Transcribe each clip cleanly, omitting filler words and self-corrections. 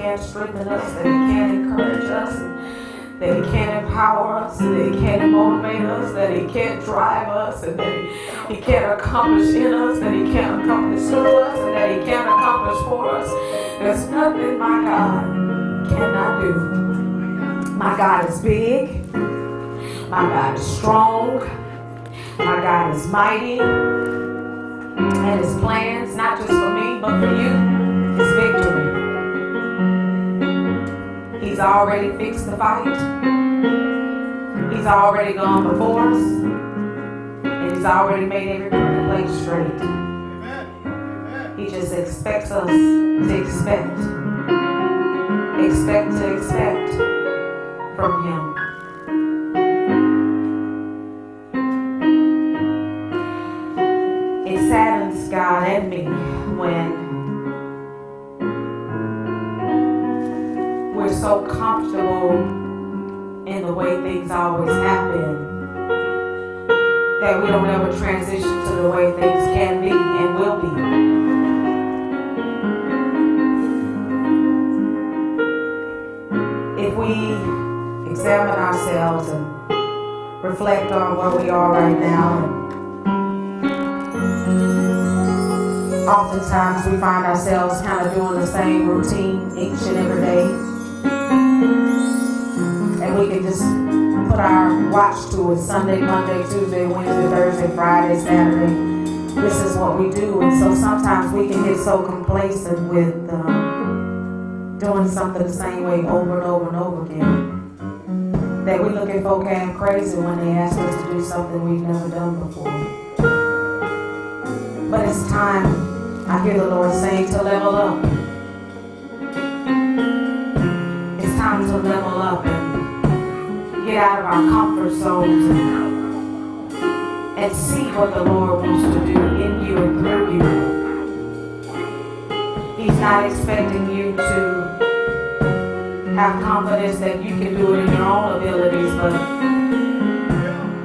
can't strengthen us, that He can't encourage us, and that He can't empower us, and that He can't motivate us, that He can't drive us, and that He can't accomplish in us, that He can't accomplish through us, and that He can't accomplish for us. There's nothing my God cannot do. My God is big. My God is strong. My God is mighty. And His plans, not just for me, but for you, is victory. He's already fixed the fight. He's already gone before us. And He's already made every crooked place straight. Amen. He just expects us to expect. Expect to expect from Him. It saddens God and me when we're so comfortable in the way things always happen that we don't ever transition to the way things can be and will be. If we examine ourselves and reflect on where we are right now, oftentimes we find ourselves kind of doing the same routine each and every day. And we can just put our watch to it Sunday, Monday, Tuesday, Wednesday, Thursday, Friday, Saturday. This is what we do. And so sometimes we can get so complacent with doing something the same way over and over and over again that we look at folk half crazy when they ask us to do something we've never done before. But it's time, I hear the Lord saying, to level up. It's time to level up and get out of our comfort zones and see what the Lord wants to do in you and through you. He's not expecting you to have confidence that you can do it in your own abilities, but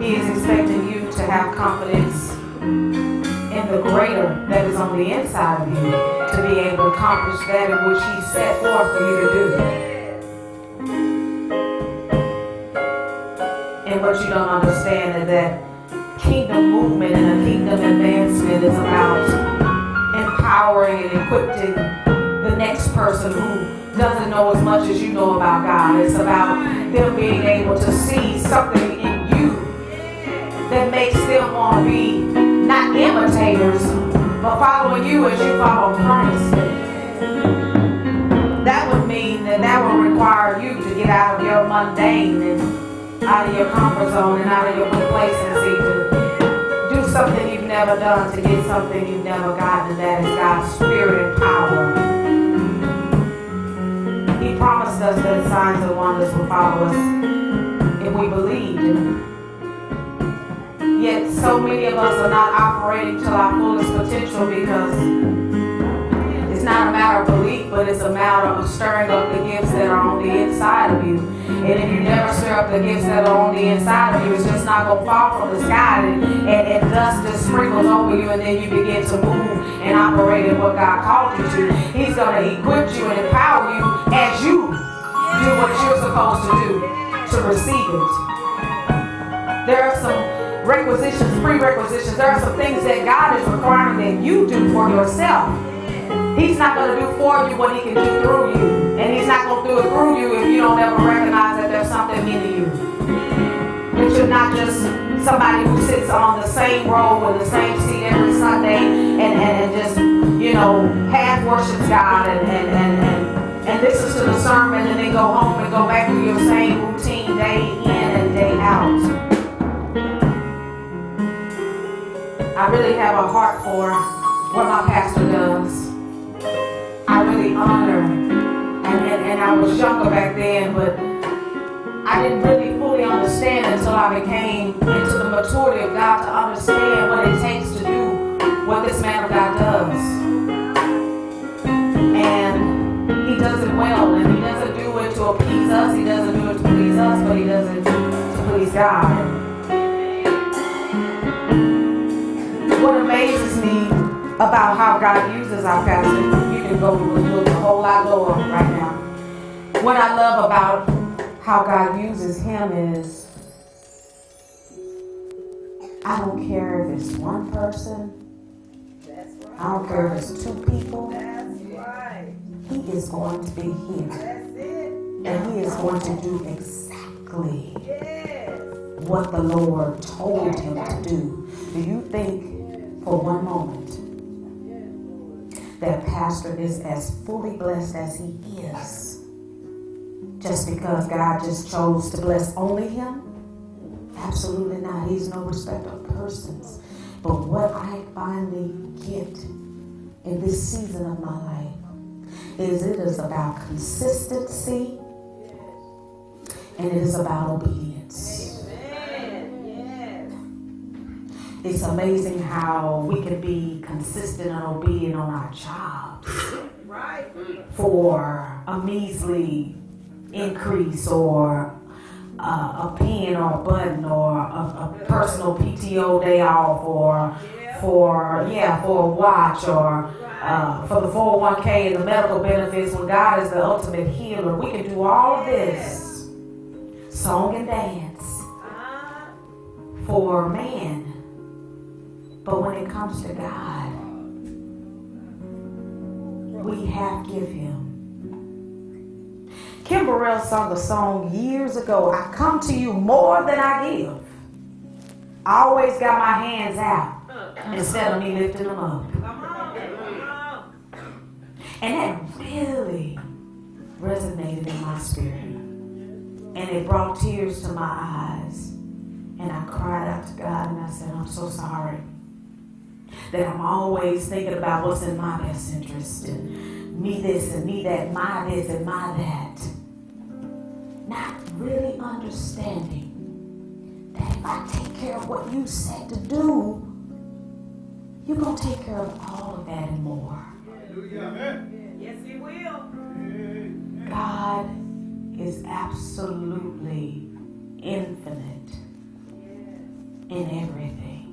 He is expecting you to have confidence in the greater that is on the inside of you to be able to accomplish that in which He set forth for you to do. And what you don't understand is that kingdom movement and a kingdom advancement is about empowering and equipping the next person who doesn't know as much as you know about God. It's about them being able to see something in you that makes them want to be not imitators, but following you as you follow Christ. That would mean that would require you to get out of your mundane and out of your comfort zone and out of your complacency to do something you've never done, to get something you've never gotten, and that is God's Spirit and power. He promised us that signs and wonders will follow us if we believed. Yet so many of us are not operating to our fullest potential because it's not a matter of belief, but it's a matter of stirring up the gifts that are on the inside of you. And if you never stir up the gifts that are on the inside of you, it's just not going to fall from the sky and dust just sprinkles over you, and then you begin to move and operate in what God called you to. He's going to equip you and empower you as you do what you're supposed to do to receive it. There are some prerequisitions. There are some things that God is requiring that you do for yourself. He's not going to do for you what He can do through you. And He's not going to do it through you if you don't ever recognize that there's something in you. That you're not just somebody who sits on the same row in the same seat every Sunday and just, half worships God and listens to the sermon and then go home and go back to your same routine day in and day out. I really have a heart for what my pastor does. I really honor, and I was younger back then, but I didn't really fully understand until I became into the maturity of God to understand what it takes to do what this man of God does. And he does it well, and he doesn't do it to appease us, he doesn't do it to please us, but he does it to please God. What amazes me about how God uses our pastor, you can go look a whole lot lower right now. What I love about how God uses him is, I don't care if it's one person. That's right. I don't care if it's two people. That's right. He is going to be here. That's it. And he is going to do exactly what the Lord told him to do. Do you think for one moment that pastor is as fully blessed as he is just because God just chose to bless only him? Absolutely not. He's no respecter of persons. But what I finally get in this season of my life is it is about consistency and it is about obedience. It's amazing how we can be consistent and obedient on our jobs for a measly increase or a pen or a button or a personal PTO day off or for a watch or for the 401k and the medical benefits when God is the ultimate healer. We can do all of this, song and dance, for man. But when it comes to God, we have to give him. Kim Burrell sung a song years ago, I come to you more than I give. I always got my hands out instead of me lifting them up. And that really resonated in my spirit. And it brought tears to my eyes. And I cried out to God and I said, I'm so sorry that I'm always thinking about what's in my best interest and me this and me that, my this and my that. Not really understanding that if I take care of what you said to do, you're going to take care of all of that and more. Yes, he will. God is absolutely infinite in everything.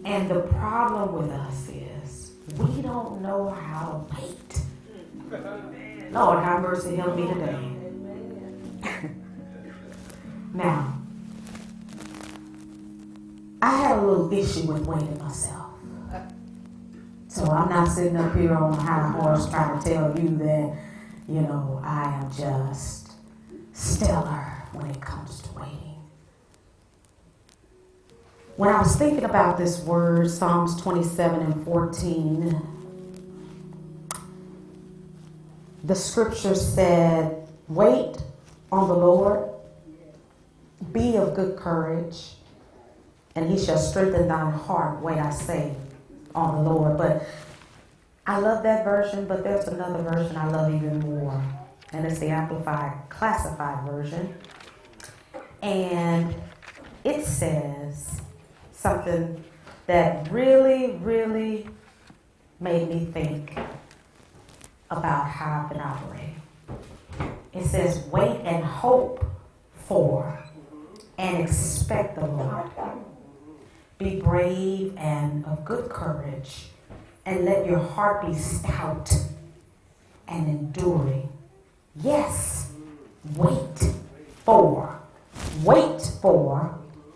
And the problem with us is we don't know how to wait. Lord, have mercy, help me today. Now, I had a little issue with waiting myself. So I'm not sitting up here on a high horse trying to tell you that, I am just stellar when it comes to waiting. When I was thinking about this word, Psalms 27:14, the scripture said, wait on the Lord, be of good courage, and he shall strengthen thine heart. Wait, I say, on the Lord. But I love that version, but there's another version I love even more. And it's the Amplified Classified version. And it says something that really, really made me think about how I've been operating. It says, wait and hope for and expect the Lord. Be brave and of good courage, and let your heart be stout and enduring. Yes, wait for,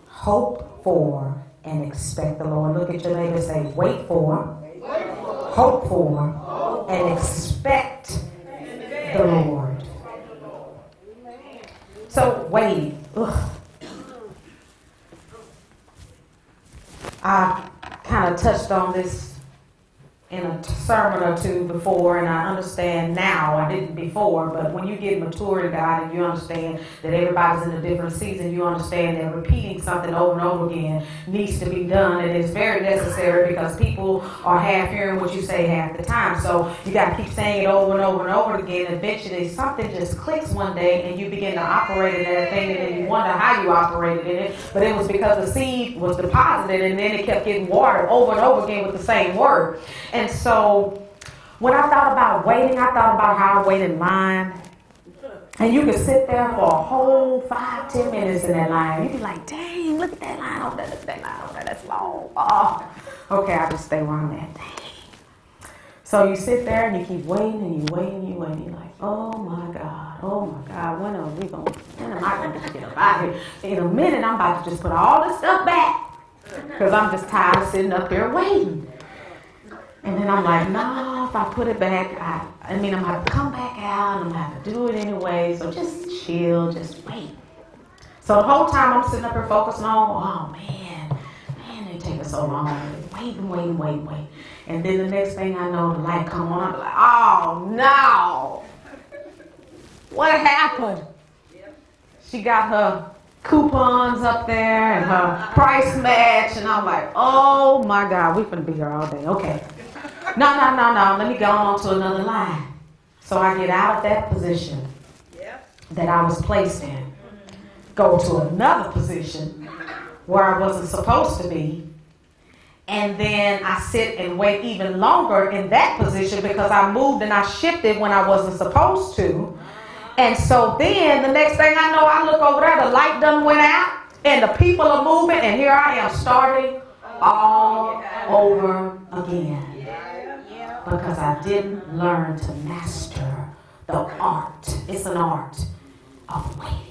hope for, and expect the Lord. Look at your neighbor and say, wait for, hope for, and expect the Lord. So waiting. I kind of touched on this in a sermon or two before, and I understand now, I didn't before, but when you get mature in God and you understand that everybody's in a different season, you understand that repeating something over and over again needs to be done, and it's very necessary because people are half hearing what you say half the time. So you got to keep saying it over and over and over again. Eventually something just clicks one day and you begin to operate in that thing, and then you wonder how you operated in it, but it was because the seed was deposited and then it kept getting watered over and over again with the same word. And so when I thought about waiting, I thought about how I wait in line. And you can sit there for a whole 5-10 minutes in that line. You'd be like, dang, look at that line over there, look at that line over there, that's long. Oh, okay, I'll just stay where I'm at. Dang. So you sit there and you keep waiting and you wait and you wait and you're like, oh my God, when am I going to get up out of here? In a minute, I'm about to just put all this stuff back because I'm just tired of sitting up there waiting. And then I'm like, no, if I put it back, I'm going to have to come back out and I'm going to have to do it anyway. So just chill, just wait. So the whole time I'm sitting up here focusing on, oh man, it taking so long. Waiting. And then the next thing I know, the light come on. I'm like, oh no. What happened? She got her coupons up there and her price match. And I'm like, oh my God, we're going to be here all day. Okay. No. Let me go on to another line. So I get out of that position that I was placed in. Go to another position where I wasn't supposed to be. And then I sit and wait even longer in that position because I moved and I shifted when I wasn't supposed to. And so then the next thing I know, I look over there, the light done went out and the people are moving and here I am starting all over again. Because I didn't learn to master the art. It's an art of waiting.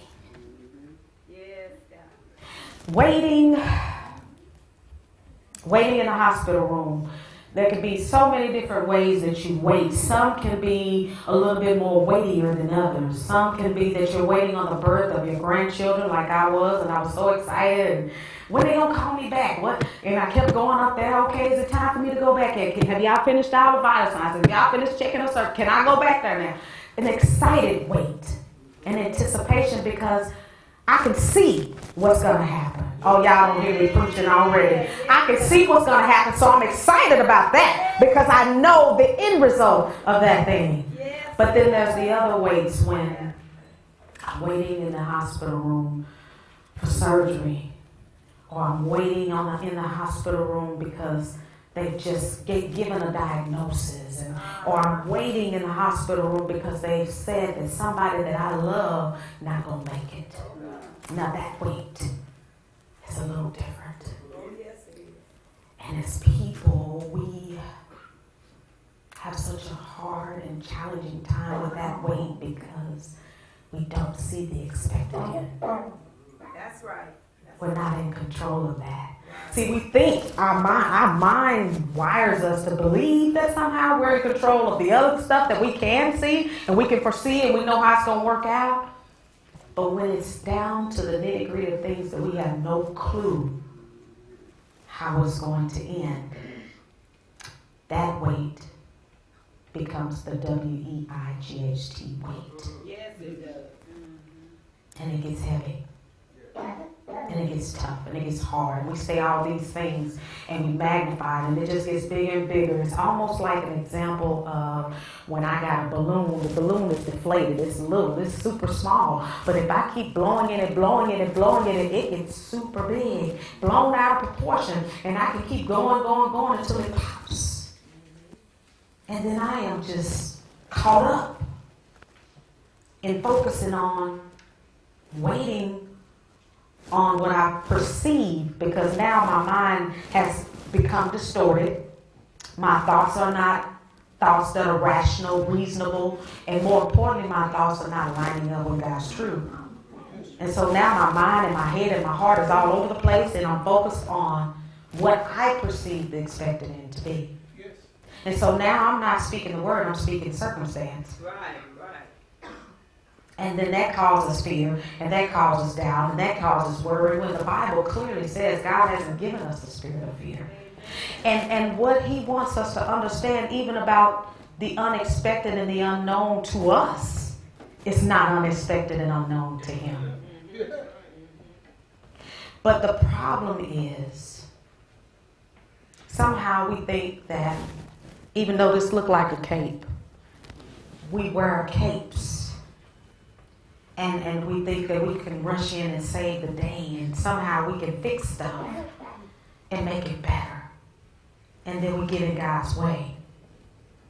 Waiting in a hospital room. There can be so many different ways that you wait. Some can be a little bit more weightier than others. Some can be that you're waiting on the birth of your grandchildren like I was, and I was so excited. And when they gonna call me back? And I kept going up there. Okay, is it time for me to go back? Have y'all finished all the vital signs? Have y'all finished checking the circuit? Can I go back there now? An excited wait, an anticipation because I can see what's gonna happen. Oh, y'all don't hear me preaching already. I can see what's going to happen, so I'm excited about that because I know the end result of that thing. But then there's the other waits when I'm waiting in the hospital room for surgery, or I'm waiting in the hospital room because they've just given a diagnosis, or I'm waiting in the hospital room because they've said that somebody that I love not going to make it. Now that wait, it's a little different. And as people, we have such a hard and challenging time with that weight because we don't see the expected end. That's right. We're not in control of that. See, we think our mind wires us to believe that somehow we're in control of the other stuff that we can see and we can foresee and we know how it's going to work out. But when it's down to the nitty-gritty of things that we have no clue how it's going to end, that weight becomes the W-E-I-G-H-T weight. Yes, it does. And it gets heavy. And it gets tough. And it gets hard. We say all these things and we magnify it. And it just gets bigger and bigger. It's almost like an example of when I got a balloon. The balloon is deflated. It's little. It's super small. But if I keep blowing it, it gets super big. Blown out of proportion. And I can keep going until it pops. And then I am just caught up in focusing on waiting on what I perceive, because now my mind has become distorted. My thoughts are not thoughts that are rational, reasonable, and more importantly, my thoughts are not lining up with God's truth. And so now my mind and my head and my heart is all over the place, and I'm focused on what I perceive the expected end to be. Yes. And so now I'm not speaking the word, I'm speaking circumstance. Right. And then that causes fear, and that causes doubt, and that causes worry, when the Bible clearly says God hasn't given us the spirit of fear. And what he wants us to understand, even about the unexpected and the unknown to us, is not unexpected and unknown to him. But the problem is, somehow we think that, even though this looked like a cape, we wear capes. And we think that we can rush in and save the day, and somehow we can fix stuff and make it better. And then we get in God's way.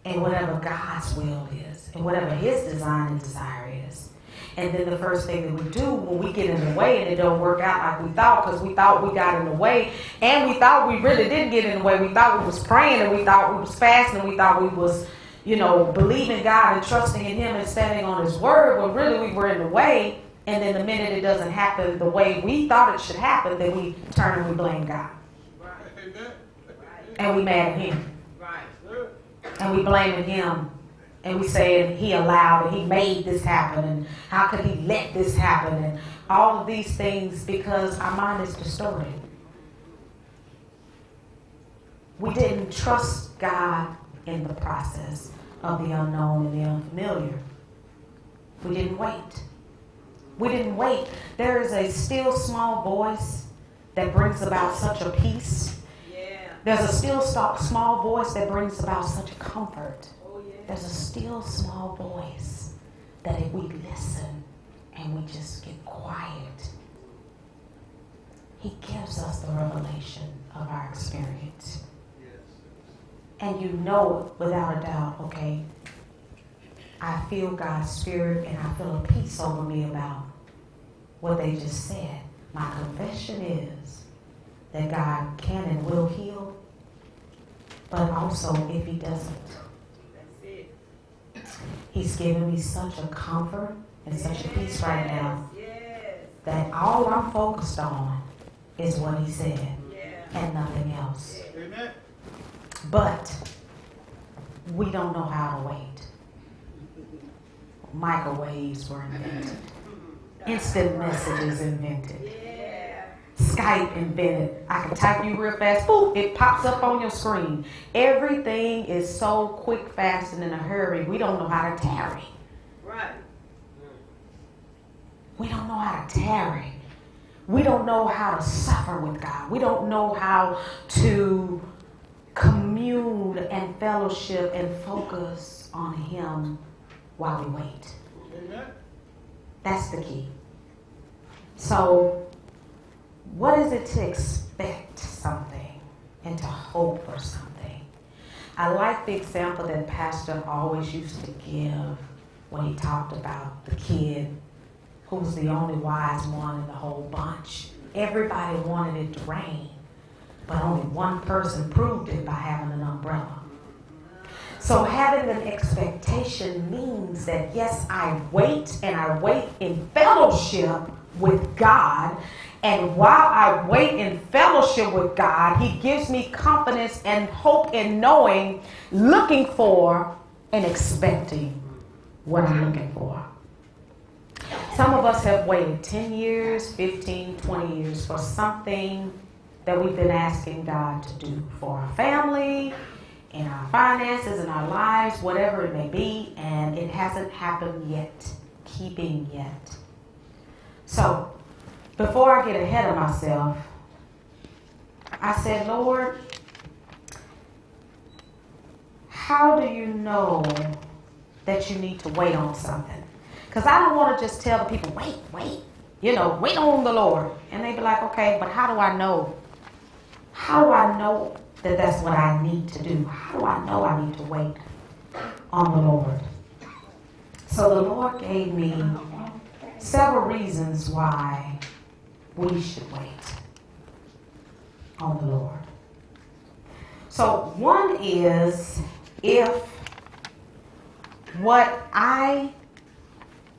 And whatever God's will is, and whatever his design and desire is. And then the first thing that we do when we get in the way and it don't work out like we thought, because we thought we got in the way and we thought we really didn't get in the way. We thought we was praying and we thought we was fasting and we thought we was, believing God and trusting in him and standing on his word when really we were in the way. And then the minute it doesn't happen the way we thought it should happen, then we turn and we blame God. Right. And we mad at him. Right. And we blaming him. And we saying he allowed and he made this happen. And how could he let this happen? And all of these things because our mind is distorted. We didn't trust God in the process of the unknown and the unfamiliar. We didn't wait. We didn't wait. There is a still small voice that brings about such a peace. Yeah. There's a still small voice that brings about such a comfort. Oh, yeah. There's a still small voice that if we listen and we just get quiet, he gives us the revelation of our experience. And you know it without a doubt, okay, I feel God's spirit and I feel a peace over me about what they just said. My confession is that God can and will heal, but also if he doesn't, That's it. he's given me such a comfort and such a peace right now Yes. that all I'm focused on is what he said Yeah. and nothing else. Amen. But we don't know how to wait. Microwaves were invented. Instant messages invented. Yeah. Skype invented. I can type you real fast. Boop, it pops up on your screen. Everything is so quick, fast, and in a hurry. We don't know how to tarry. Right. We don't know how to tarry. We don't know how to suffer with God. We don't know how to commune and fellowship and focus on him while we wait. Amen. That's the key. So, what is it to expect something and to hope for something? I like the example that Pastor always used to give when he talked about the kid who was the only wise one in the whole bunch. Everybody wanted it to rain, but only one person proved it by having an umbrella. So having an expectation means that yes, I wait and I wait in fellowship with God. And while I wait in fellowship with God, he gives me confidence and hope in knowing, looking for, and expecting what I'm looking for. Some of us have waited 10 years, 15, 20 years for something that we've been asking God to do for our family, in our finances, in our lives, whatever it may be, and it hasn't happened yet, keeping yet. So, before I get ahead of myself, I said, Lord, how do you know that you need to wait on something? Because I don't want to just tell the people, wait, wait on the Lord. And they be like, okay, but how do I know? How do I know that that's what I need to do? How do I know I need to wait on the Lord? So the Lord gave me several reasons why we should wait on the Lord. So one is if what I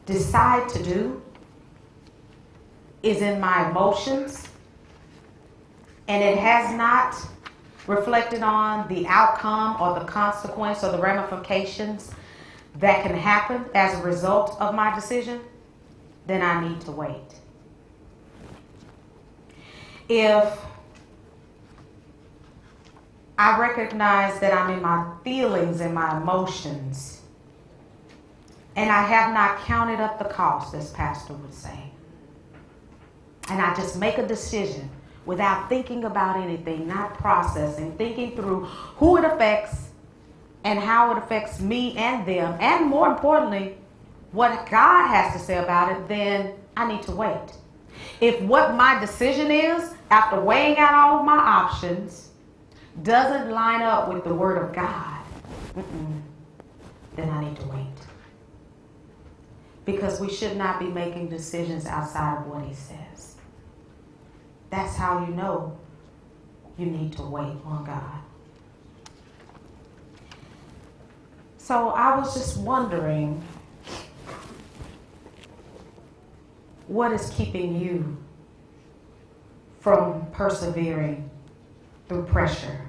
decide to do is in my emotions and it has not reflected on the outcome or the consequence or the ramifications that can happen as a result of my decision, then I need to wait. If I recognize that I'm in my feelings and my emotions, and I have not counted up the cost, as Pastor would say, and I just make a decision without thinking about anything, not processing, thinking through who it affects and how it affects me and them, and more importantly, what God has to say about it, then I need to wait. If what my decision is, after weighing out all of my options, doesn't line up with the Word of God, then I need to wait. Because we should not be making decisions outside of what he says. That's how you know you need to wait on God. So I was just wondering, what is keeping you from persevering through pressure?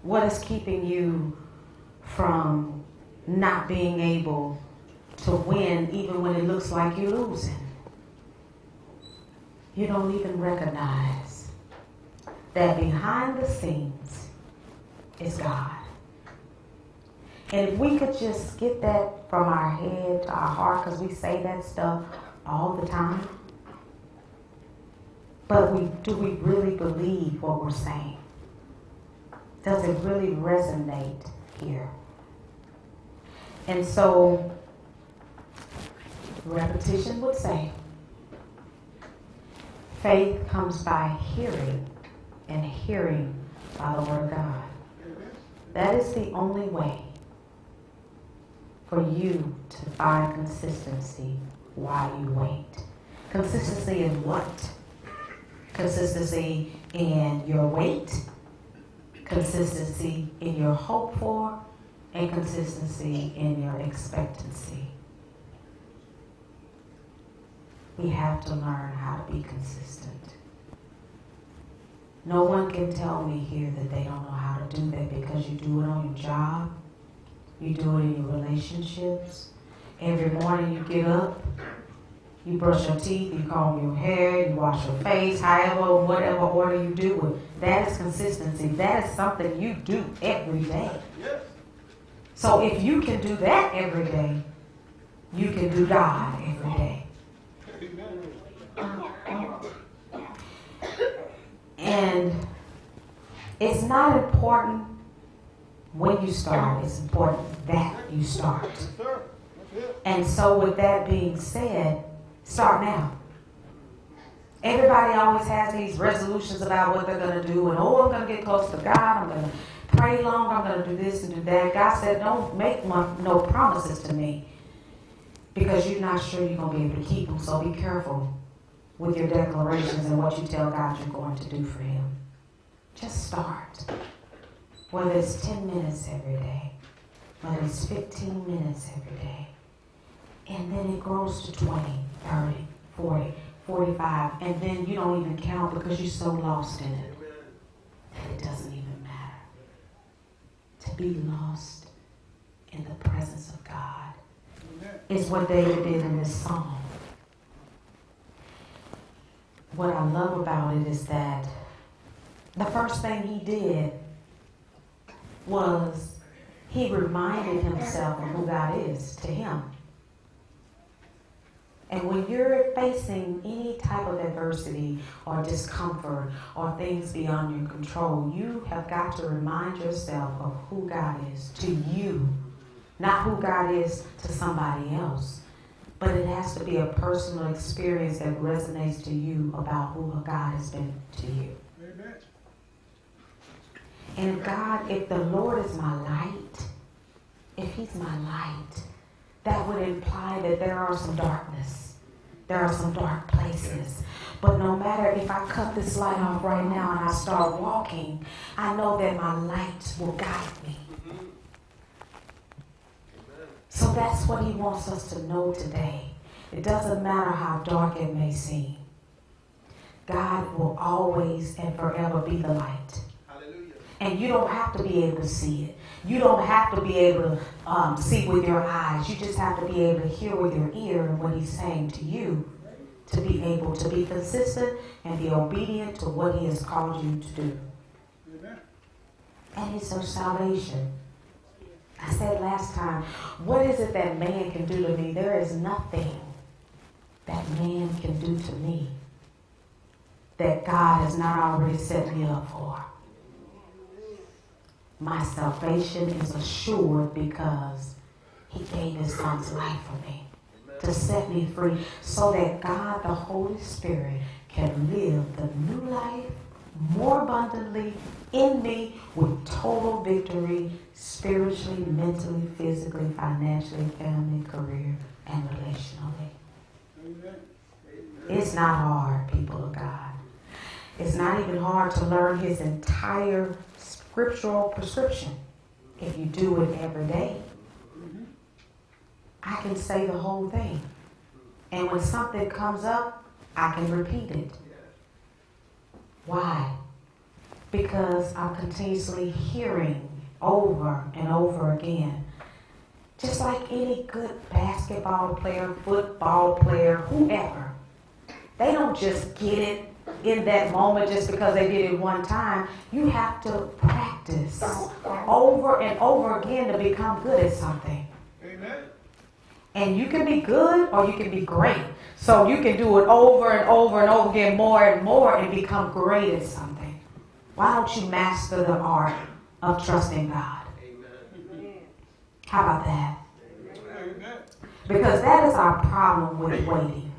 What is keeping you from not being able to win even when it looks like you're losing? You don't even recognize that behind the scenes is God. And if we could just get that from our head to our heart, because we say that stuff all the time, but do we really believe what we're saying? Does it really resonate here? And so, repetition would say, faith comes by hearing, and hearing by the word of God. That is the only way for you to find consistency while you wait. Consistency in what? Consistency in your wait, consistency in your hope for, and consistency in your expectancy. We have to learn how to be consistent. No one can tell me here that they don't know how to do that, because you do it on your job, you do it in your relationships. Every morning you get up, you brush your teeth, you comb your hair, you wash your face, however, whatever order you do it. That is consistency. That is something you do every day. So if you can do that every day, you can do God every day. And it's not important when you start, it's important that you start. And so with that being said, start now. Everybody always has these resolutions about what they're going to do, and I'm going to get close to God, I'm going to pray longer, I'm going to do this and do that. God said, don't make no promises to me, because you're not sure you're going to be able to keep them. So be careful with your declarations and what you tell God you're going to do for him. Just start. Whether it's 10 minutes every day, whether it's 15 minutes every day. And then it grows to 20, 30, 40, 45, and then you don't even count because you're so lost in it that it doesn't even matter. To be lost in the presence of God is what David did in this psalm. What I love about it is that the first thing he did was he reminded himself of who God is to him. And when you're facing any type of adversity or discomfort or things beyond your control, you have got to remind yourself of who God is to you, not who God is to somebody else. But it has to be a personal experience that resonates to you about who God has been to you. Amen. And if the Lord is my light, if he's my light, that would imply that there are some darkness. There are some dark places. But no matter if I cut this light off right now and I start walking, I know that my light will guide me. So that's what he wants us to know today. It doesn't matter how dark it may seem. God will always and forever be the light. Hallelujah. And you don't have to be able to see it. You don't have to be able to see with your eyes. You just have to be able to hear with your ear what he's saying to you, to be able to be consistent and be obedient to what he has called you to do. Amen. And it's your salvation. I said last time, what is it that man can do to me? There is nothing that man can do to me that God has not already set me up for. My salvation is assured because he gave his son's life for me to set me free so that God, the Holy Spirit, can live the new life more abundantly in me with total victory, spiritually, mentally, physically, financially, family, career, and relationally. Amen. It's not hard, people of God. It's not even hard to learn his entire scriptural prescription if you do it every day. I can say the whole thing. And when something comes up, I can repeat it. Why? Because I'm continuously hearing over and over again. Just like any good basketball player, football player, whoever. They don't just get it in that moment just because they did it one time. You have to practice over and over again to become good at something. Amen. And you can be good or you can be great. So you can do it over and over and over again, more and more, and become great at something. Why don't you master the art of trusting God? Amen. How about that? Amen. Because that is our problem with waiting.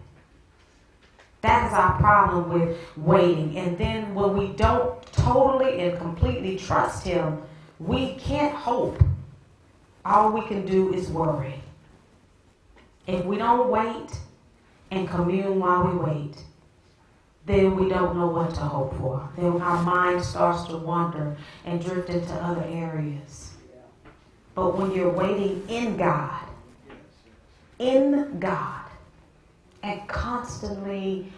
That is our problem with waiting. And then when we don't totally and completely trust him, we can't hope. All we can do is worry. If we don't wait and commune while we wait, then we don't know what to hope for. Then our mind starts to wander and drift into other areas. But when you're waiting in God, and constantly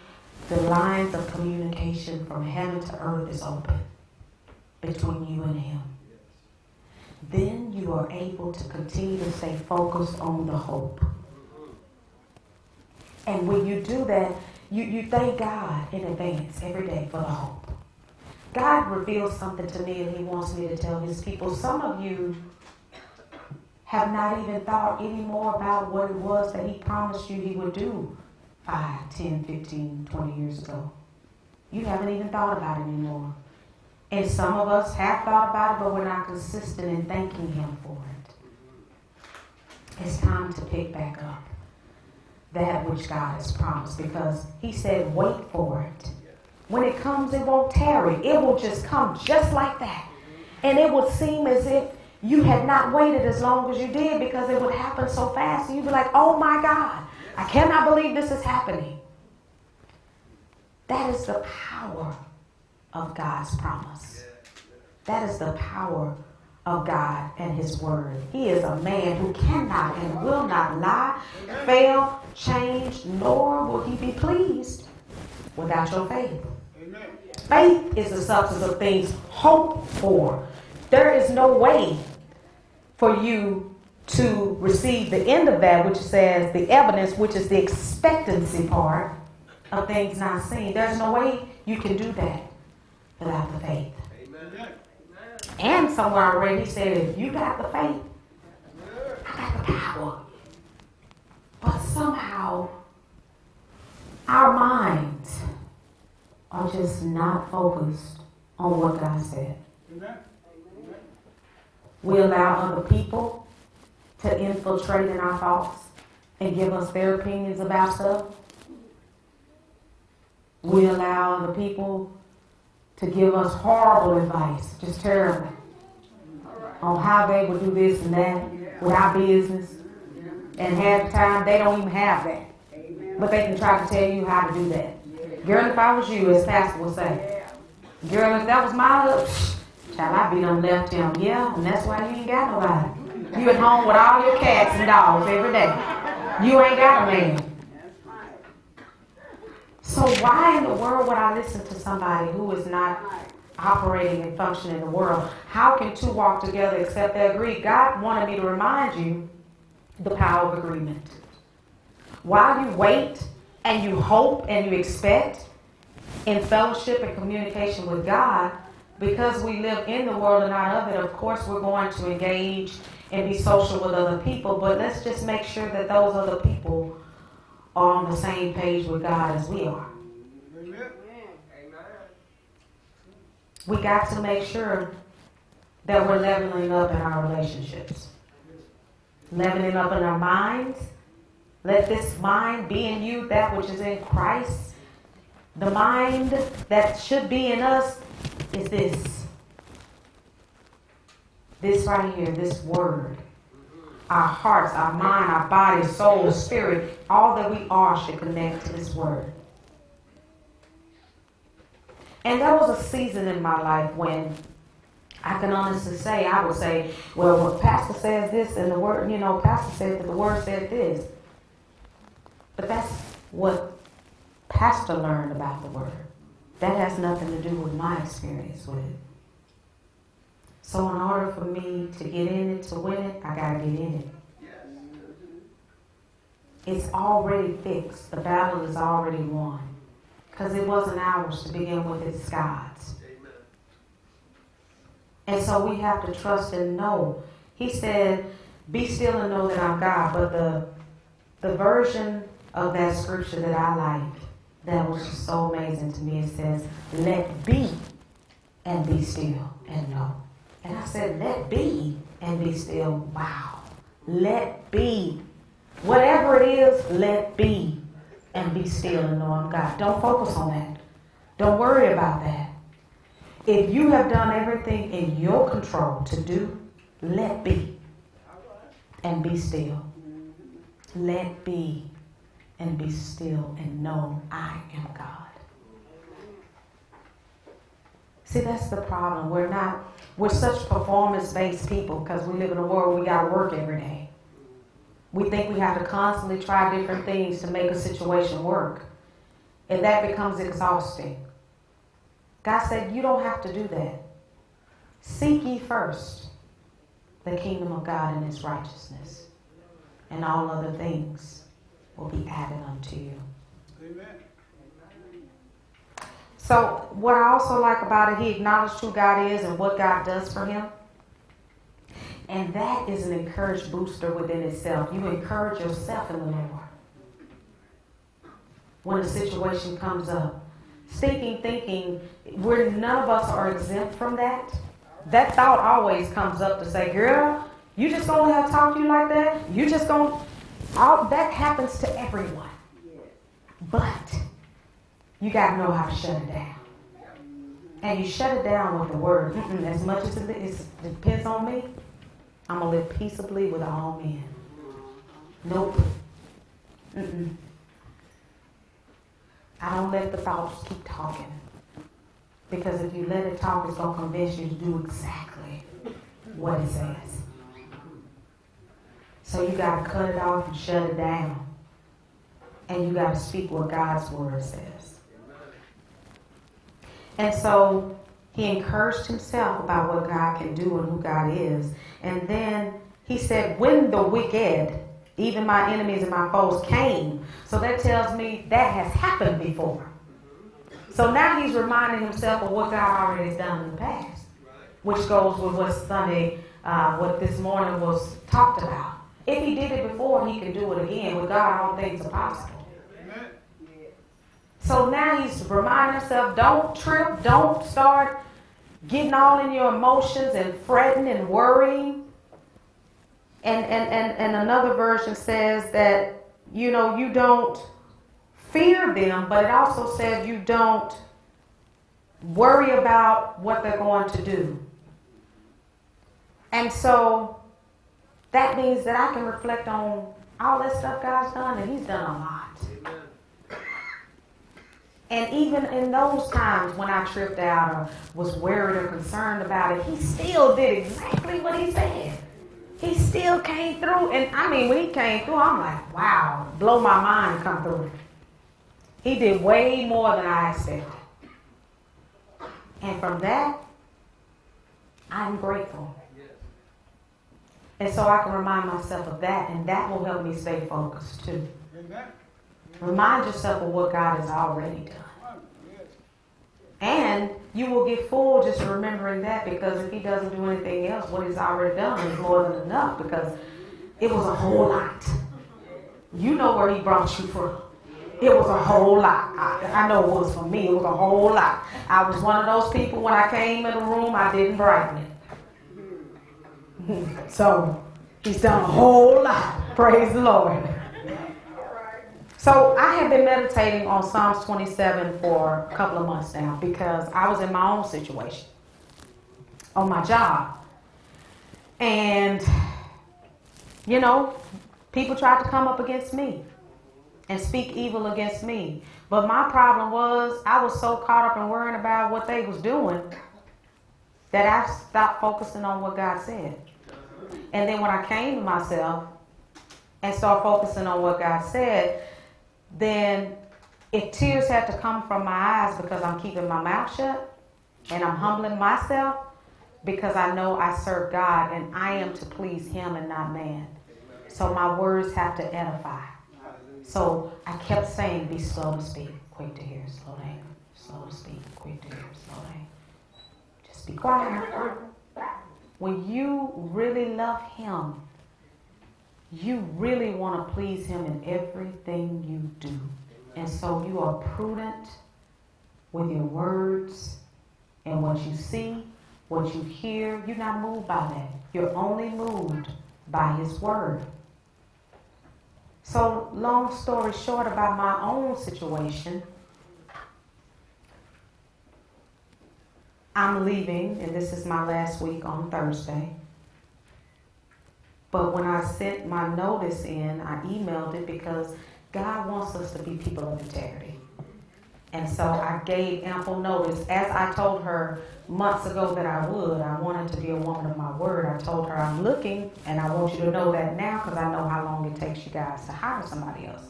the lines of communication from heaven to earth is open between you and him, then you are able to continue to stay focused on the hope. And when you do that, you thank God in advance every day for the hope. God reveals something to me and he wants me to tell his people. Some of you have not even thought any more about what it was that he promised you he would do 5, 10, 15, 20 years ago. You haven't even thought about it anymore. And some of us have thought about it, but we're not consistent in thanking him for it. It's time to pick back up that which God has promised, because he said, wait for it. When it comes, it won't tarry. It will just come just like that. And it would seem as if you had not waited as long as you did, because it would happen so fast. And you'd be like, oh my God, I cannot believe this is happening. That is the power of God's promise. That is the power of God and his word. He is a man who cannot and will not lie, fail, change, nor will he be pleased without your faith. Amen. Faith is the substance of things hoped for. There is no way for you to receive the end of that, which says the evidence, which is the expectancy part of things not seen. There's no way you can do that without the faith. Amen. And somewhere I read, he said, if you got the faith, I got the power. But somehow, our minds are just not focused on what God said. Amen. We allow other people to infiltrate in our thoughts and give us their opinions about stuff. We allow other people to give us horrible advice, just terrible, on how they would do this and that with our business. And half the time, they don't even have that. But they can try to tell you how to do that. Girl, if I was you, as Pastor would say, girl, if that was my husband, child, I'd be done left him. Yeah, and that's why you ain't got nobody. You at home with all your cats and dogs every day. You ain't got a man. So why in the world would I listen to somebody who is not operating and functioning in the world? How can two walk together except they agree? God wanted me to remind you the power of agreement. While you wait and you hope and you expect in fellowship and communication with God, because we live in the world and not of it, of course we're going to engage and be social with other people, but let's just make sure that those other people are on the same page with God as we are. Amen. We got to make sure that we're leveling up in our relationships. Leveling up in our minds. Let this mind be in you, that which is in Christ. The mind that should be in us is this. This right here, this word. Our hearts, our mind, our body, soul, spirit, all that we are should connect to this word. And there was a season in my life when I can honestly say, I would say, well, when pastor says this and the word, pastor said that the word said this. But that's what pastor learned about the word. That has nothing to do with my experience with it. So in order for me to get in it, to win it, I got to get in it. It's already fixed. The battle is already won. Because it wasn't ours to begin with, it's God's. And so we have to trust and know. He said, be still and know that I'm God. But the version of that scripture that I liked, that was just so amazing to me, it says, let be and be still and know. And I said, let be and be still. Wow. Let be. Whatever it is, let be and be still and know I'm God. Don't focus on that. Don't worry about that. If you have done everything in your control to do, let be and be still. Let be and be still and know I am God. See, that's the problem. We're such performance-based people because we live in a world where we got to work every day. We think we have to constantly try different things to make a situation work. And that becomes exhausting. God said, you don't have to do that. Seek ye first the kingdom of God and his righteousness, and all other things will be added unto you. Amen. So what I also like about it, he acknowledged who God is and what God does for him. And that is an encouraged booster within itself. You encourage yourself in the Lord. When a situation comes up. Thinking, none of us are exempt from that. That thought always comes up to say, girl, you just gonna have to talk to you like that? You just gonna, that happens to everyone. But you gotta know how to shut it down. And you shut it down with the word. As much as it depends on me, I'm gonna live peaceably with all men. Nope. I don't let the thoughts keep talking. Because if you let it talk, it's going to convince you to do exactly what it says. So you got to cut it off and shut it down. And you got to speak what God's word says. And so he encouraged himself about what God can do and who God is. And then he said, when the wicked, even my enemies and my foes, came. So that tells me that has happened before. So now he's reminding himself of what God already has done in the past. Which goes with what Sunday, what this morning was talked about. If he did it before, he can do it again. With God, all things are possible. Amen. So now he's reminding himself, don't trip, don't start getting all in your emotions and fretting and worrying. And another version says that, you don't fear them, but it also says you don't worry about what they're going to do. And so that means that I can reflect on all that stuff God's done, and he's done a lot. Amen. And even in those times when I tripped out or was worried or concerned about it, he still did exactly what he said. He still came through. And I mean, when he came through, I'm like, wow, blow my mind come through. He did way more than I expected. And from that, I'm grateful. And so I can remind myself of that, and that will help me stay focused too. Amen. Remind yourself of what God has already done. And you will get full just remembering that, because if he doesn't do anything else, what he's already done is more than enough, because it was a whole lot. You know where he brought you from. It was a whole lot. I know it was for me. It was a whole lot. I was one of those people, when I came in the room, I didn't brighten it. So he's done a whole lot. Praise the Lord. So I have been meditating on Psalms 27 for a couple of months now because I was in my own situation on my job. And, you know, people tried to come up against me and speak evil against me. But my problem was I was so caught up in worrying about what they was doing that I stopped focusing on what God said. And then when I came to myself and started focusing on what God said, then if tears had to come from my eyes because I'm keeping my mouth shut and I'm humbling myself because I know I serve God and I am to please Him and not man. So my words have to edify. So I kept saying, be slow to speak, quick to hear, slow to anger. Slow to speak, quick to hear, slow to anger. Just be quiet. When you really love Him, you really want to please Him in everything you do. And so you are prudent with your words and what you see, what you hear. You're not moved by that. You're only moved by His word. So long story short about my own situation, I'm leaving, and this is my last week on Thursday. But when I sent my notice in, I emailed it because God wants us to be people of integrity. And so I gave ample notice. As I told her months ago that I would, I wanted to be a woman of my word. I told her I'm looking, and I want you to know that now because I know how long it takes you guys to hire somebody else.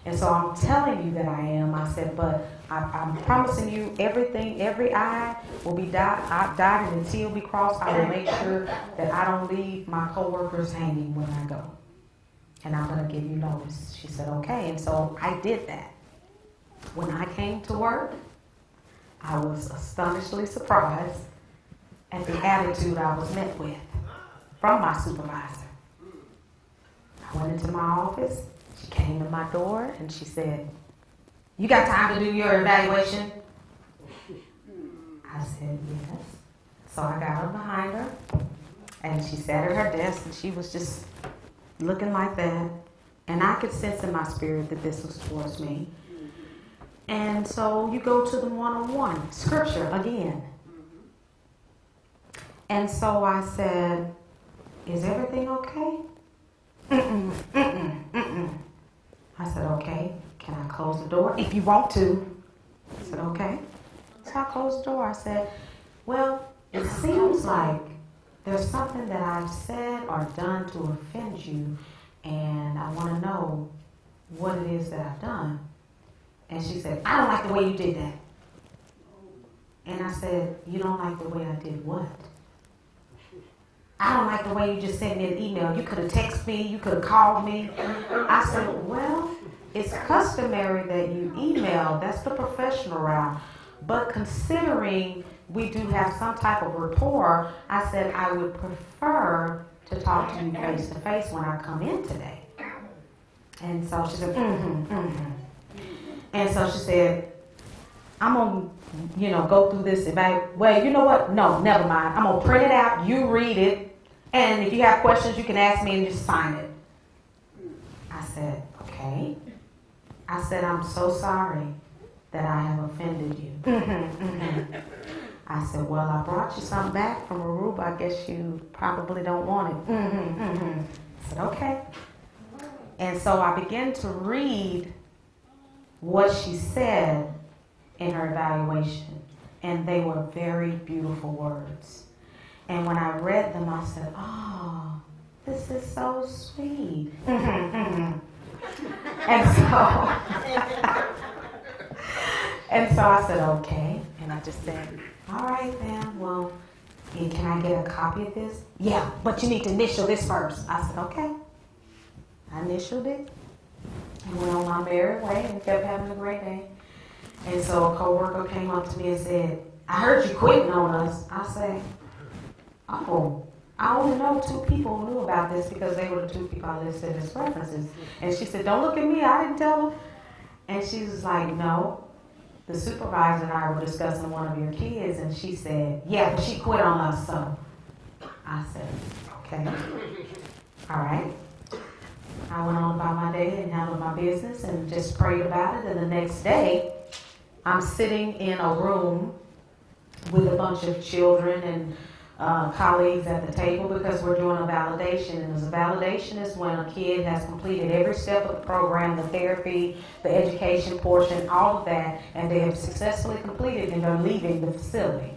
And so I'm telling you that I am. I said, but I'm promising you everything, every I will be dotted and T will be crossed. I will make sure that I don't leave my coworkers hanging when I go. And I'm going to give you notice. She said, okay. And so I did that. When I came to work, I was astonishingly surprised at the attitude I was met with from my supervisor. I went into my office. She came to my door and she said, you got time to do your evaluation? I said, yes. So I got up behind her and she sat at her desk and she was just looking like that. And I could sense in my spirit that this was towards me. And so you go to the one-on-one scripture again. And so I said, is everything okay? I said, okay. Can I close the door? If you want to. I said, okay. So I closed the door. I said, well, it seems like there's something that I've said or done to offend you, and I want to know what it is that I've done. And she said, I don't like the way you did that. And I said, you don't like the way I did what? I don't like the way you just sent me an email. You could have texted me. You could have called me. I said, well, it's customary that you email. That's the professional route. But considering we do have some type of rapport, I said I would prefer to talk to you face to face when I come in today. And so she said, And so she said, I'm going to, go through this. Well, you know what? No, never mind. I'm going to print it out. You read it. And if you have questions, you can ask me and just sign it. I said, okay. I said, I'm so sorry that I have offended you. I said, well, I brought you something back from Aruba. I guess you probably don't want it. I said, okay. And so I began to read what she said in her evaluation. And they were very beautiful words. And when I read them, I said, oh, this is so sweet. And so I said, okay. And I just said, all right, then, well, can I get a copy of this? Yeah, but you need to initial this first. I said, okay. I initialed it and went on my merry way and kept having a great day. And so a coworker came up to me and said, I heard you quitting on us. I said, oh, I only know 2 people who knew about this because they were the 2 people I listed as references. And she said, don't look at me, I didn't tell them. And she was like, no, the supervisor and I were discussing one of your kids, and she said, yeah, but she quit on us, so. I said, okay, all right. I went on about my day and handled my business and just prayed about it. And the next day, I'm sitting in a room with a bunch of children and colleagues at the table because we're doing a validation. And a validation is when a kid has completed every step of the program, the therapy, the education portion, all of that, and they have successfully completed and they're leaving the facility.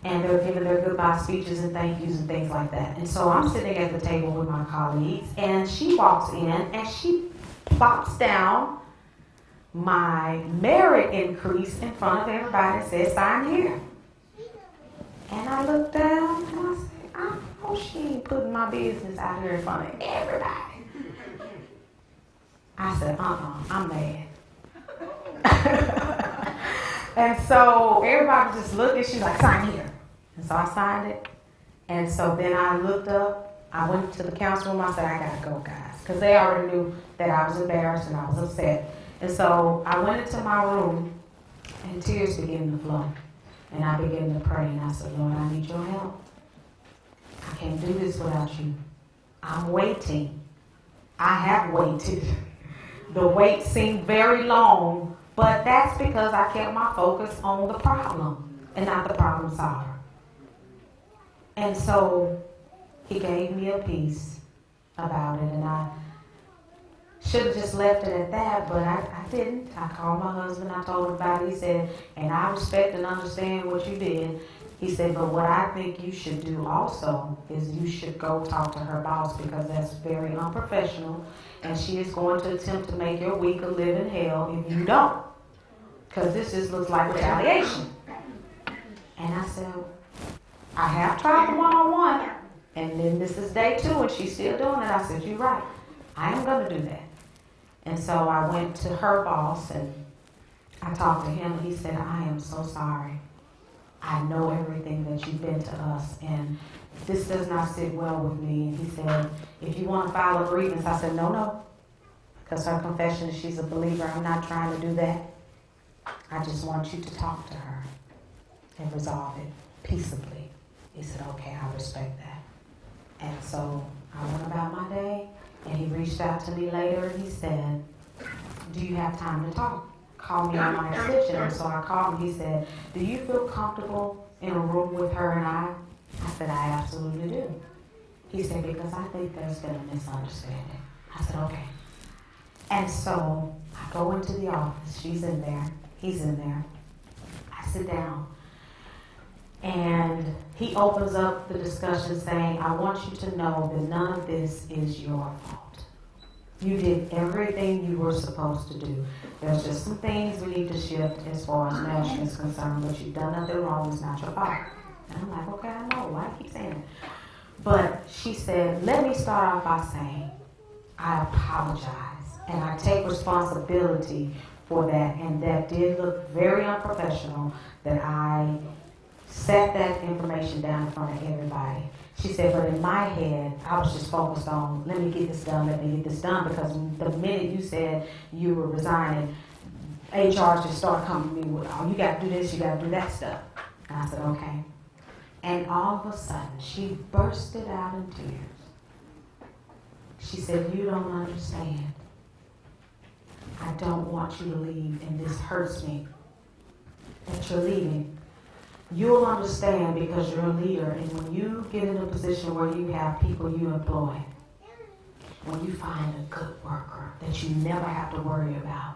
And they're giving their goodbye speeches and thank yous and things like that. And so I'm sitting at the table with my colleagues, and she walks in and she plops down my merit increase in front of everybody and says, sign here. And I looked down and I said, I know she ain't putting my business out here in front of everybody. I said, I'm mad. And so everybody just looked and she's like, sign here. And so I signed it. And so then I looked up, I went to the council room, I said, I gotta go, guys. Because they already knew that I was embarrassed and I was upset. And so I went into my room and tears began to flow. And I began to pray and I said, Lord, I need your help. I can't do this without you. I'm waiting. I have waited. The wait seemed very long, but that's because I kept my focus on the problem and not the problem solver. And so he gave me a peace about it, and I should have just left it at that, but I didn't. I called my husband, I told him about it. He said, and I respect and understand what you did. He said, but what I think you should do also is you should go talk to her boss because that's very unprofessional, and she is going to attempt to make your week a living hell if you don't. Because this just looks like retaliation. And I said, I have tried the one-on-one, and then this is day 2, and she's still doing it. I said, you're right. I am going to do that. And so I went to her boss, and I talked to him, and he said, I am so sorry. I know everything that you've been to us, and this does not sit well with me. And he said, if you want to file a grievance, I said, no, because her confession is she's a believer. I'm not trying to do that. I just want you to talk to her and resolve it peaceably. He said, okay, I respect that. And so I went about my day, and he reached out to me later, and he said, do you have time to talk? Call me on my extension. And so I called him. He said, do you feel comfortable in a room with her and I? I said, I absolutely do. He said, because I think there's been a misunderstanding. I said, okay. And so I go into the office. She's in there. He's in there. I sit down. And he opens up the discussion saying, I want you to know that none of this is your fault. You did everything you were supposed to do. There's just some things we need to shift as far as management is concerned, but you've done nothing wrong. It's not your fault. And I'm like, okay, I know. Why do you keep saying it? But she said, let me start off by saying, I apologize. And I take responsibility for that. And that did look very unprofessional that I set that information down in front of everybody. She said, but in my head, I was just focused on, let me get this done, because the minute you said you were resigning, HR just started coming to me with, oh, you got to do this, you got to do that stuff. And I said, okay. And all of a sudden, she bursted out in tears. She said, you don't understand. I don't want you to leave, and this hurts me that you're leaving. You'll understand because you're a leader, and when you get in a position where you have people you employ, when you find a good worker that you never have to worry about,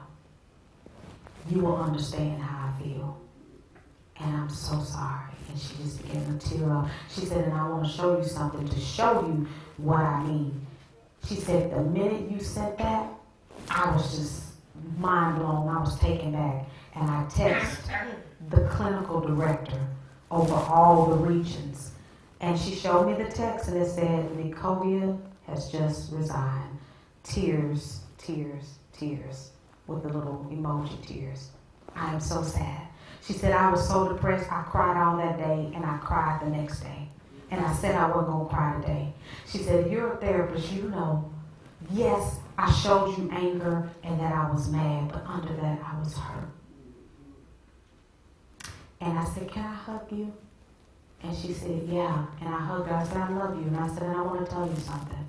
you will understand how I feel. And I'm so sorry. And she just began to tear up. She said, and I want to show you something to show you what I mean. She said, the minute you said that, I was just mind blown. I was taken back. And I texted the clinical director over all the regions. And she showed me the text, and it said, Nicovia has just resigned. Tears, tears, tears, with the little emoji tears. I am so sad. She said, I was so depressed, I cried all that day, and I cried the next day. And I said I wasn't going to cry today. She said, you're a therapist, you know. Yes, I showed you anger and that I was mad, but under that I was hurt. And I said, can I hug you? And she said, yeah. And I hugged her. I said, I love you. And I said, and I want to tell you something.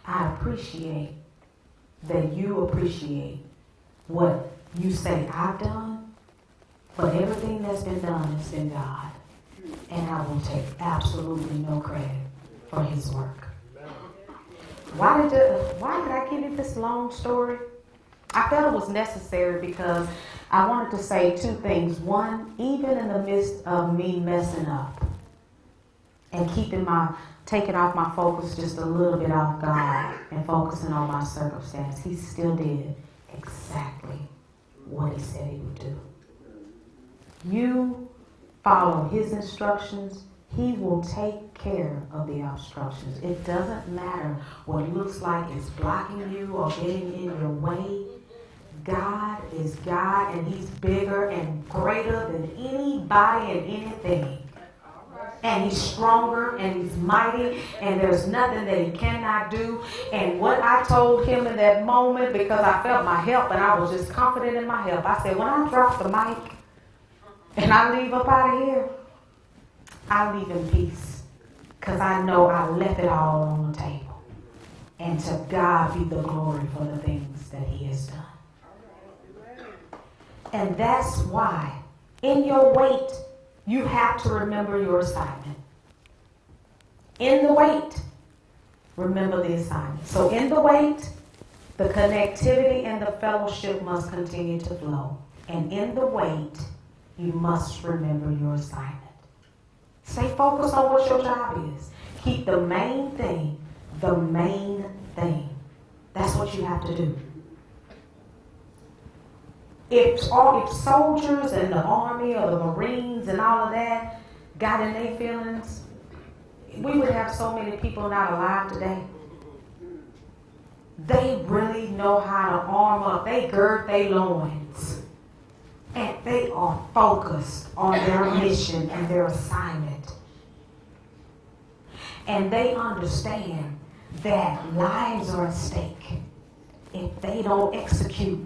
I appreciate that you appreciate what you say I've done, but everything that's been done has been God. And I will take absolutely no credit for his work. Why did I give you this long story? I felt it was necessary because I wanted to say two things. One, even in the midst of me messing up and taking off my focus just a little bit off God and focusing on my circumstance, he still did exactly what he said he would do. You follow his instructions, he will take care of the obstructions. It doesn't matter what looks like is blocking you or getting in your way. God is God, and he's bigger and greater than anybody and anything. And he's stronger and he's mighty, and there's nothing that he cannot do. And what I told him in that moment, because I felt my help and I was just confident in my help, I said, when I drop the mic and I leave up out of here, I leave in peace, because I know I left it all on the table. And to God be the glory for the things that he has done. And that's why in your wait, you have to remember your assignment. In the wait, remember the assignment. So in the wait, the connectivity and the fellowship must continue to flow. And in the wait, you must remember your assignment. Stay focused on what your job is. Keep the main thing the main thing. That's what you have to do. If soldiers and the army or the Marines and all of that got in their feelings, we would have so many people not alive today. They really know how to arm up. They gird their loins. And they are focused on their mission and their assignment. And they understand that lives are at stake if they don't execute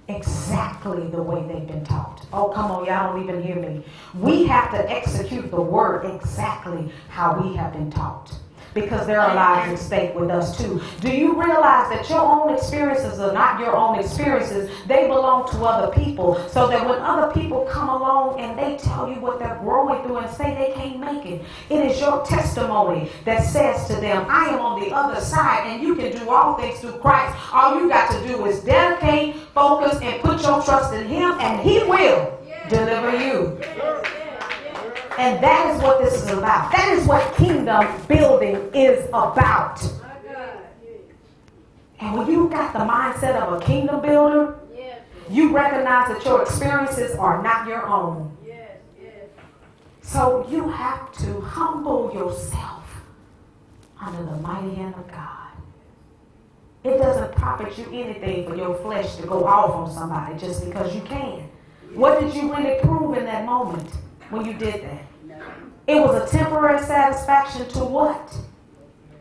exactly the way they've been taught. Oh, come on, y'all don't even hear me. We have to execute the word exactly how we have been taught, because there are lives at stake with us too. Do you realize that your own experiences are not your own experiences? They belong to other people, so that when other people come along and they tell you what they're growing through and say they can't make it, it is your testimony that says to them, I am on the other side, and you can do all things through Christ. All you got to do is dedicate, focus, and put your trust in him, and he will deliver you. And that is what this is about. That is what kingdom building is about. And when you got the mindset of a kingdom builder, you recognize that your experiences are not your own. So you have to humble yourself under the mighty hand of God. It doesn't profit you anything for your flesh to go off on somebody just because you can. What did you really prove in that moment when you did that? It was a temporary satisfaction to what?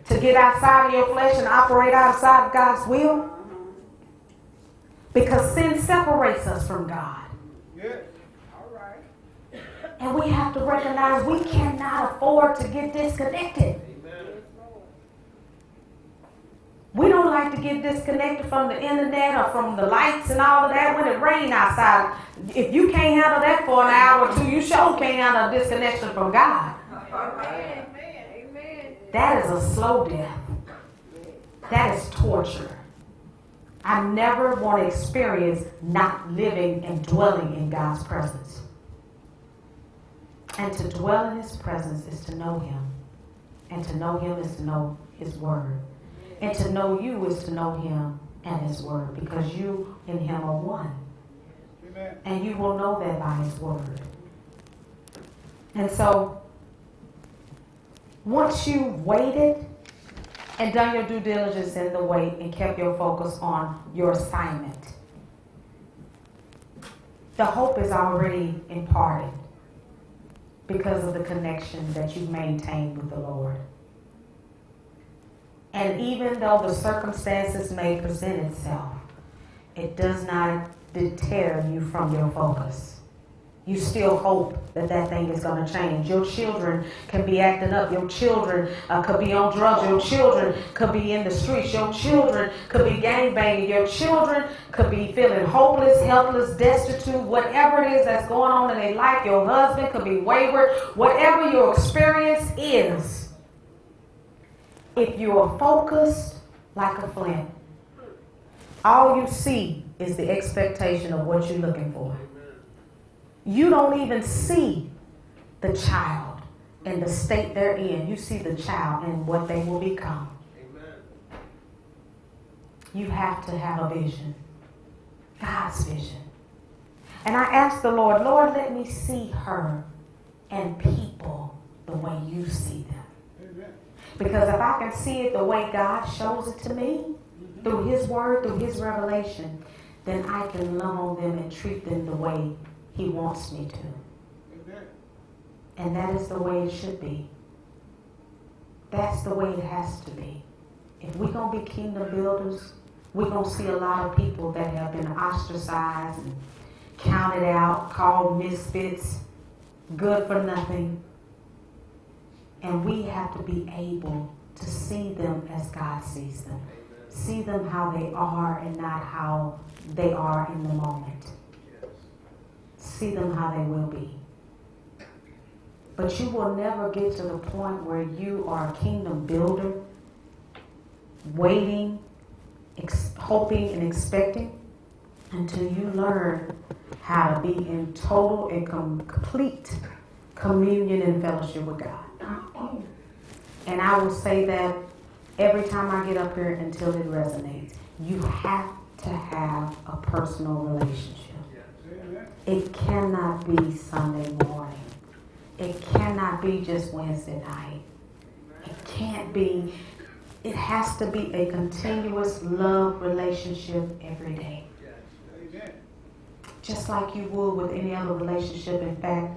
To get outside of your flesh and operate outside of God's will? Because sin separates us from God. Yes. All right. And we have to recognize we cannot afford to get disconnected. We don't like to get disconnected from the internet or from the lights and all of that when it rains outside. If you can't handle that for an hour or two, you sure can't handle a disconnection from God. Amen. That is a slow death. That is torture. I never want to experience not living and dwelling in God's presence. And to dwell in his presence is to know him. And to know him is to know his word. And to know you is to know him and his word, because you and him are one. Amen. And you will know that by his word. And so, once you waited and done your due diligence in the wait and kept your focus on your assignment, the hope is already imparted because of the connection that you've maintained with the Lord. And even though the circumstances may present itself, it does not deter you from your focus. you still hope that that thing is going to change. Your children can be acting up. Your children could be on drugs. Your children could be in the streets. Your children could be gangbanging. Your children could be feeling hopeless, helpless, destitute, whatever it is that's going on in their life. Your husband could be wayward. Whatever your experience is, if you are focused like a flint, all you see is the expectation of what you're looking for. You don't even see the child and the state they're in. You see the child and what they will become. Amen. You have to have a vision. God's vision. And I asked the Lord, Lord, let me see her and people the way you see them. Amen. Because if I can see it the way God shows it to me, through his word, through his revelation, then I can love on them and treat them the way he wants me to. Amen. And that is the way it should be. That's the way it has to be. If we're going to be kingdom builders, we're going to see a lot of people that have been ostracized and counted out, called misfits, good for nothing. And we have to be able to see them as God sees them. Amen. See them how they are and not how they are in the moment. See them how they will be. But you will never get to the point where you are a kingdom builder, waiting, hoping, and expecting until you learn how to be in total and complete communion and fellowship with God. And I will say that every time I get up here until it resonates. You have to have a personal relationship. It cannot be Sunday morning. It cannot be just Wednesday night. It can't be. It has to be a continuous love relationship every day. Just like you would with any other relationship. In fact,